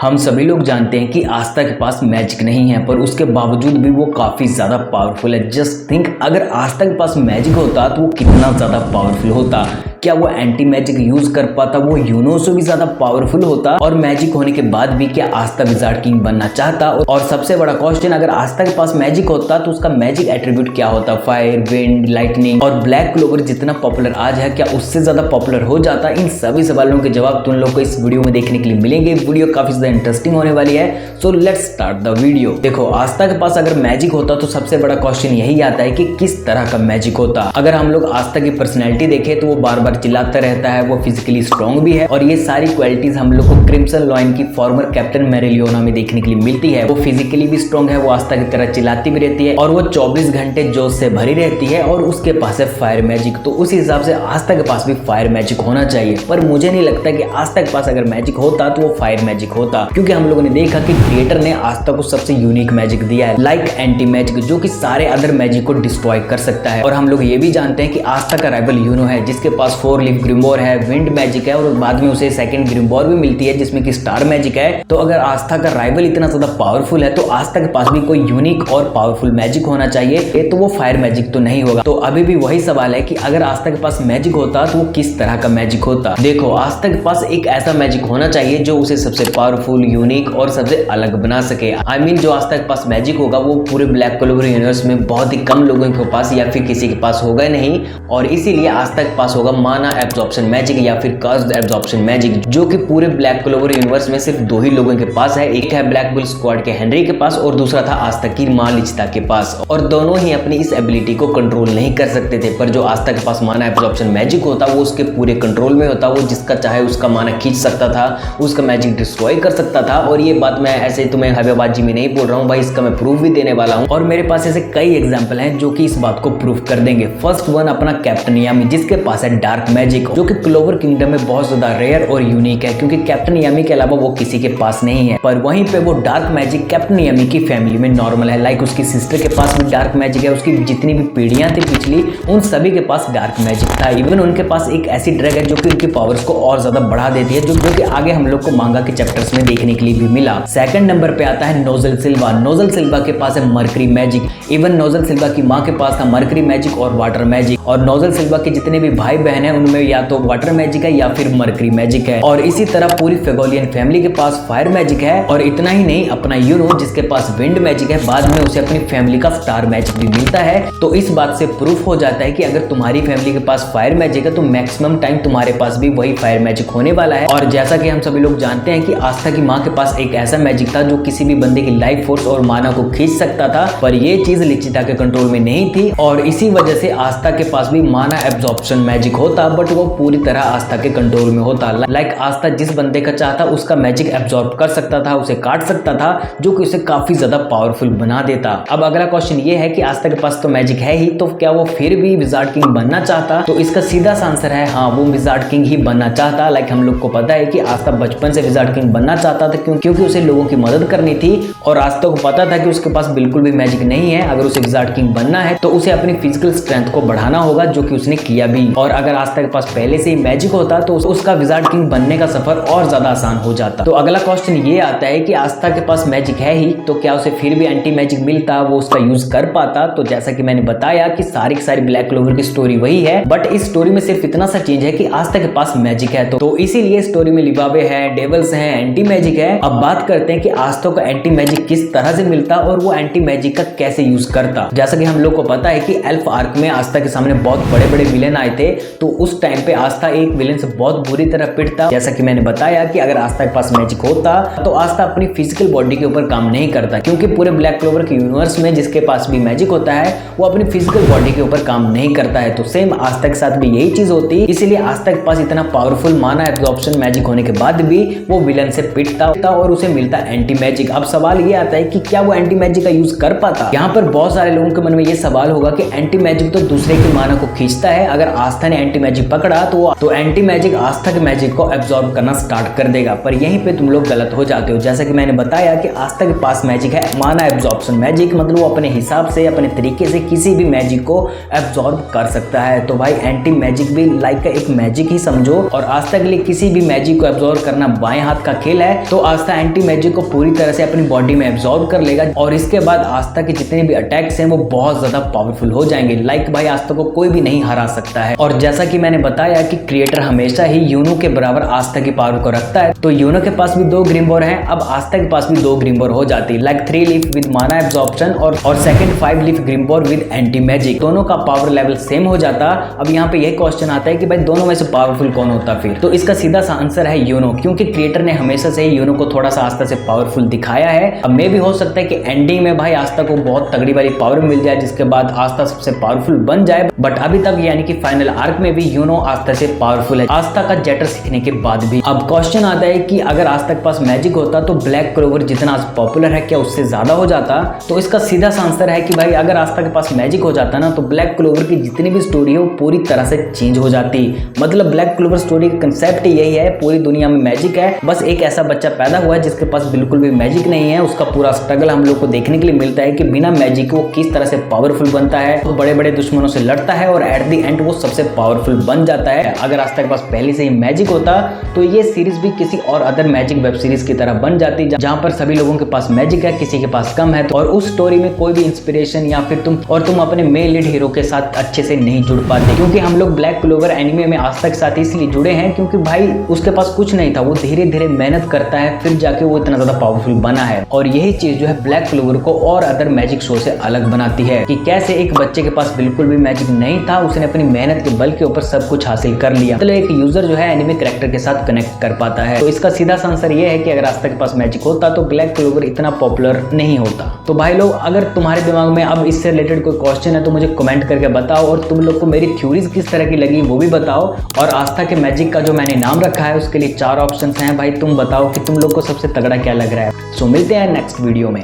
हम सभी लोग जानते हैं कि आस्था के पास मैजिक नहीं है, पर उसके बावजूद भी वो काफी ज्यादा पावरफुल है। जस्ट थिंक, अगर आस्था के पास मैजिक होता तो वो कितना ज्यादा पावरफुल होता। क्या वो एंटी मैजिक यूज कर पाता? वो यूनो से भी ज्यादा पावरफुल होता। और मैजिक होने के बाद भी क्या आस्था विजार्ड किंग बनना चाहता? और सबसे बड़ा क्वेश्चन, अगर आस्था के पास मैजिक होता तो उसका मैजिक एट्रीब्यूट क्या होता? फायर, विंड, लाइटनिंग और ब्लैक क्लोवर जितना पॉपुलर आज है, क्या उससे ज्यादा पॉपुलर हो जाता? इन सभी सवालों के जवाब तुम लोग को इस वीडियो में देखने के लिए मिलेंगे। वीडियो काफी ज्यादा इंटरेस्टिंग होने वाली है, so let's start the video. देखो, आस्था के पास अगर मैजिक होता तो सबसे बड़ा क्वेश्चन यही आता है कि किस तरह का मैजिक होता। अगर हम लोग आस्था की पर्सनैलिटी देखें तो वो बार बार चिल्लाता रहता है, वो फिजिकली स्ट्रॉन्ग भी है, और ये सारी क्वालिटीज हम लोग को क्रिम्सन लॉयन की फॉर्मर कैप्टन मेरेलियोना में देखने के लिए मिलती है। वो फिजिकली भी स्ट्रॉन्ग है, वो आस्था की तरह चिल्लाती भी रहती है, और वो 24 घंटे जोश से भरी रहती है, और उसके पास है फायर मैजिक। तो उस हिसाब से आस्था के पास भी फायर मैजिक होना चाहिए। पर मुझे नहीं लगता कि आस्था के पास अगर मैजिक होता तो वो फायर मैजिक होता, क्योंकि हम लोगों ने देखा कि क्रिएटर ने आस्था को सबसे यूनिक मैजिक दिया है, लाइक एंटी मैजिक, जो कि सारे अदर मैजिक को डिस्ट्रॉय कर सकता है। और हम लोग ये भी जानते हैं कि आस्था का राइवल यूनो है, जिसके पास 4 लीफ ग्रिमोर है, विंड मैजिक है, और बाद में उसे सेकंड ग्रिमोर भी मिलती है जिसमें कि स्टार मैजिक है। तो अगर आस्था का राइवल इतना ज्यादा पावरफुल है तो आस्था के पास भी कोई यूनिक और पावरफुल मैजिक होना चाहिए, तो वो फायर मैजिक तो नहीं होगा। तो अभी भी वही सवाल है कि अगर आस्था के पास मैजिक होता तो वो किस तरह का मैजिक होता। देखो, आस्था के पास एक ऐसा मैजिक होना चाहिए जो उसे सबसे पावरफुल, यूनिक और सबसे अलग बना सके। आई मीन, जो आस्था के पास मैजिक होगा वो पूरे ब्लैक क्लोवर यूनिवर्स में बहुत ही कम लोगों के पास या फिर किसी के पास होगा नहीं, और इसीलिए आस्था के पास होगा माना एब्जॉर्प्शन मैजिक या फिर कर्स्ड एब्जॉर्प्शन मैजिक, जो कि पूरे ब्लैक क्लोवर यूनिवर्स में सिर्फ 2 ही लोगों के पास है। एक है ब्लैक बुल स्क्वाड के हेनरी के पास, और दूसरा था आस्था की मां लिचिता के पास, और दोनों ही अपनी इस एबिलिटी को कंट्रोल नहीं कर सकते थे। पर जो आस्था के पास माना एब्जॉर्प्शन मैजिक होता वो उसके पूरे कंट्रोल में होता। वो जिसका चाहे उसका माना खींच सकता था, उसका मैजिक डिस्ट्रॉय कर सकता था। और ये बात मैं ऐसे तुम्हें हवेबाजी में नहीं बोल रहा हूँ भाई, इसका मैं प्रूफ भी देने वाला हूँ, और मेरे पास ऐसे कई एग्जाम्पल हैं जो कि इस बात को प्रूफ कर देंगे। फर्स्ट वन अपना कैप्टन यामी, जिसके पास है डार्क मैजिक, जो कि क्लोवर किंगडम में बहुत ज्यादा रेयर और यूनिक है, क्योंकि कैप्टन यामी के अलावा वो किसी के पास नहीं है। पर वहीं पे वो डार्क मैजिक कैप्टन यामी की फैमिली में नॉर्मल है। लाइक उसकी सिस्टर के पास भी डार्क मैजिक है, उसकी जितनी भी पीढ़ियां थी पिछली, उन सभी के पास डार्क मैजिक था। इवन उनके पास एक ऐसी ड्रग है जो कि उनकी पावर्स को और ज्यादा बढ़ा देती है, जो कि आगे हम लोग को मांगा के चैप्टर्स में देखने के लिए भी मिला। सेकंड नंबर पे आता है नोजल सिल्वा। नोजल सिल्वा के पास है मर्करी मैजिक। इवन नोजल सिल्वा की माँ के पास था मर्करी मैजिक और वाटर मैजिक, और नोजल सिल्वा के जितने भी भाई बहन है उनमें या तो वाटर मैजिक है या फिर मर्करी मैजिक है। और इसी तरह पूरी फेगोलियन फैमिली के पास फायर मैजिक है। और इतना ही नहीं, अपना यूनो जिसके पास विंड मैजिक है, बाद में उसे अपनी फैमिली का स्टार मैजिक भी मिलता है। तो इस बात से प्रूफ हो जाता है कि अगर तुम्हारी फैमिली के पास फायर मैजिक है तो मैक्सिमम टाइम तुम्हारे पास भी वही फायर मैजिक होने वाला है। और जैसा कि हम सभी लोग जानते हैं कि आस्था की माँ के पास एक ऐसा मैजिक था जो किसी भी बंदे की लाइफ फोर्स और माना को खींच सकता था, पर ये चीज लिचिता के कंट्रोल में नहीं थी, और इसी वजह से आस्था के पास भी माना एब्जॉर्प्शन मैजिक होता, बट वो पूरी तरह आस्था के कंट्रोल में होता। लाइक आस्था जिस बंदे का चाहता उसका मैजिक एब्जॉर्ब कर सकता था, उसे काट सकता था, जो कि उसे काफी ज्यादा पावरफुल बना देता। अब अगला क्वेश्चन ये है कि आस्था के पास तो मैजिक है ही, तो क्या वो फिर भी विजार्ड किंग बनना चाहता? तो इसका सीधा सा आंसर है हाँ, वो विजार्ड किंग ही बनना चाहता। लाइक हम लोग को पता है कि आस्था बचपन से विजार्ड किंग बनना चाहता था, क्योंकि उसे लोगों की मदद करनी थी, और आस्था को पता था कि उसके पास बिल्कुल भी मैजिक नहीं है। अगर उसे विजार्ड किंग बनना है तो उसे अपनी फिजिकल स्ट्रेंथ को बढ़ाना होगा, जो कि उसने किया भी। और अगर आस्था के पास पहले से ही मैजिक होता तो उसका विजार्ड किंग बनने का सफर और ज्यादा आसान हो जाता। तो अगला क्वेश्चन ये आता है कि आस्था के पास मैजिक है ही, तो क्या उसे फिर भी एंटी मैजिक मिलता, वो उसका यूज कर पाता? तो जैसा कि मैंने बताया कि सारी की सारी ब्लैक क्लोवर की स्टोरी वही है, बट इस स्टोरी में सिर्फ इतना सा चेंज है कि आस्था के पास मैजिक है। तो इसीलिए स्टोरी में लिबावे है, डेवल्स है, एंटी मैजिक है। अब बात करते हैं कि आस्था को एंटी मैजिक किस तरह से मिलता और वो एंटी मैजिक का कैसे यूज करता। जैसा कि हम लोग को पता है कि एल्फ आर्क में आस्था के सामने बहुत बड़े बड़े विलेन आए थे, तो उस टाइम पे आस्था एक विलेन से बहुत बुरी तरह पिटता। जैसा कि मैंने बताया कि अगर आस्था के पास मैजिक होता तो आस्था अपनी फिजिकल बॉडी के ऊपर काम नहीं करता, क्योंकि पूरे ब्लैक क्लोवर के यूनिवर्स में जिसके पास भी मैजिक होता है वो अपनी फिजिकल बॉडी के ऊपर काम नहीं करता है। तो सेम आस्था के साथ भी यही चीज होती, इसीलिए आस्था के पास इतना पावरफुल माना एब्जॉर्प्शन मैजिक होने के बाद भी वो विलन से पिटता और उसे मिलता एंटी मैजिक। अब सवाल ये आता है कि क्या वो एंटी मैजिक का यूज कर पाता? यहाँ पर बहुत सारे लोगों के मन में ये सवाल होगा कि एंटी मैजिक तो दूसरे की माना को खींचता है, अगर आस्था ने एंटी एंटी मैजिक पकड़ा तो एंटी मैजिक आस्था के मैजिक को एब्जॉर्ब करना स्टार्ट कर देगा। पर यहीं पे तुम लोग गलत हो जाते हो। जैसा कि मैंने बताया कि आस्था के पास मैजिक है माना एब्जॉर्प्शन मैजिक, मतलब वो अपने हिसाब से अपने तरीके से किसी भी मैजिक को एब्जॉर्ब कर सकता है। तो भाई एंटी मैजिक भी लाइक एक मैजिक ही समझो, और आस्था के लिए किसी भी मैजिक को एब्जॉर्ब करना बाएं हाथ का खेल है। तो आस्था एंटी मैजिक को पूरी तरह से अपनी बॉडी में एब्जॉर्ब कर लेगा और इसके बाद आस्था के जितने भी अटैक्स हैं वो बहुत ज्यादा पावरफुल हो जाएंगे। लाइक भाई आस्था को कोई भी नहीं हरा सकता है। और जैसा कि मैंने बताया कि क्रिएटर हमेशा ही यूनो के बराबर आस्था की पावर को रखता है, तो यूनो के पास भी 2 ग्रिम्बोर हैं, अब आस्था के पास भी 2 ग्रिम्बोर हो जाती है। Like 3 leaf with mana absorption और सेकंड 5 लीफ ग्रिम्बोर विद एंटी मैजिक, दोनों का पावर लेवल सेम हो जाता। अब यहाँ पे यही क्वेश्चन आता है कि भाई दोनों में से पावरफुल कौन होता फिर? तो इसका सीधा सा आंसर है यूनो, क्योंकि क्रिएटर ने हमेशा से ही यूनो को थोड़ा सा आस्था से पावरफुल दिखाया है। अब मे भी हो सकता है कि एंडिंग में भाई आस्था को बहुत तगड़ी वाली पावर मिल जाए जिसके बाद आस्था सबसे पावरफुल बन जाए, बट अभी तक यानी कि फाइनल आर्क में भी यूनो आस्था से पावरफुल है, आस्था का जेटर सीखने के बाद भी। अब क्वेश्चन आता है कि अगर आस्था के पास मैजिक होता तो ब्लैक क्लोवर जितना आज पॉपुलर है क्या उससे ज्यादा हो जाता? तो इसका सीधा सा आंसर है कि भाई अगर आस्था के पास मैजिक हो जाता ना तो ब्लैक क्लोवर की जितनी भी स्टोरी है वो पूरी तरह से चेंज हो जाती। मतलब ब्लैक क्लोवर स्टोरी का कंसेप्ट यही है, पूरी दुनिया में मैजिक है, बस एक ऐसा बच्चा पैदा हुआ है जिसके पास बिल्कुल भी मैजिक नहीं है। उसका पूरा स्ट्रगल हम लोग को देखने के लिए मिलता है कि बिना मैजिक वो किस तरह से पावरफुल बनता है, तो बड़े बड़े दुश्मनों से लड़ता है और एट द एंड वो सबसे पावरफुल बन जाता है। अगर आस्था के पास पहले से ही मैजिक होता तो ये सीरीज भी किसी और अदर मैजिक वेब सीरीज की तरह बन जाती, जहां पर सभी लोगों के पास मैजिक है, किसी के पास कम है, और उस स्टोरी में कोई भी इंस्पिरेशन या फिर तुम अपने मेन लीड हीरो के साथ अच्छे से नहीं जुड़ पाते। क्योंकि हम लोग ब्लैक क्लोवर एनिमे में आस्था के साथ इसलिए जुड़े हैं क्योंकि भाई उसके पास कुछ नहीं था, वो धीरे धीरे मेहनत करता है फिर जाके वो इतना ज्यादा पावरफुल बना है। और यही चीज जो है ब्लैक क्लोवर को और अदर मैजिक शो से अलग बनाती है कि कैसे एक बच्चे के पास बिल्कुल भी मैजिक नहीं था, उसने अपनी मेहनत के बल के ऊपर सब कुछ हासिल कर लिया। मतलब एक यूजर जो है एनिमे कैरेक्टर के साथ कनेक्ट कर पाता है। तो इसका सीधा सा आंसर ये है कि अगर आस्था के पास मैजिक होता तो ब्लैक क्लोवर इतना पॉपुलर नहीं होता। तो भाई लोग अगर तुम्हारे दिमाग में अब इससे रिलेटेड कोई क्वेश्चन है तो मुझे कमेंट करके बताओ, और तुम लोग को मेरी थ्योरीज किस तरह की लगी वो भी बताओ। और आस्था के मैजिक का जो मैंने नाम रखा है उसके लिए 4 ऑप्शंस हैं, भाई तुम बताओ कि तुम लोग को सबसे तगड़ा क्या लग रहा है। सो मिलते हैं नेक्स्ट वीडियो में।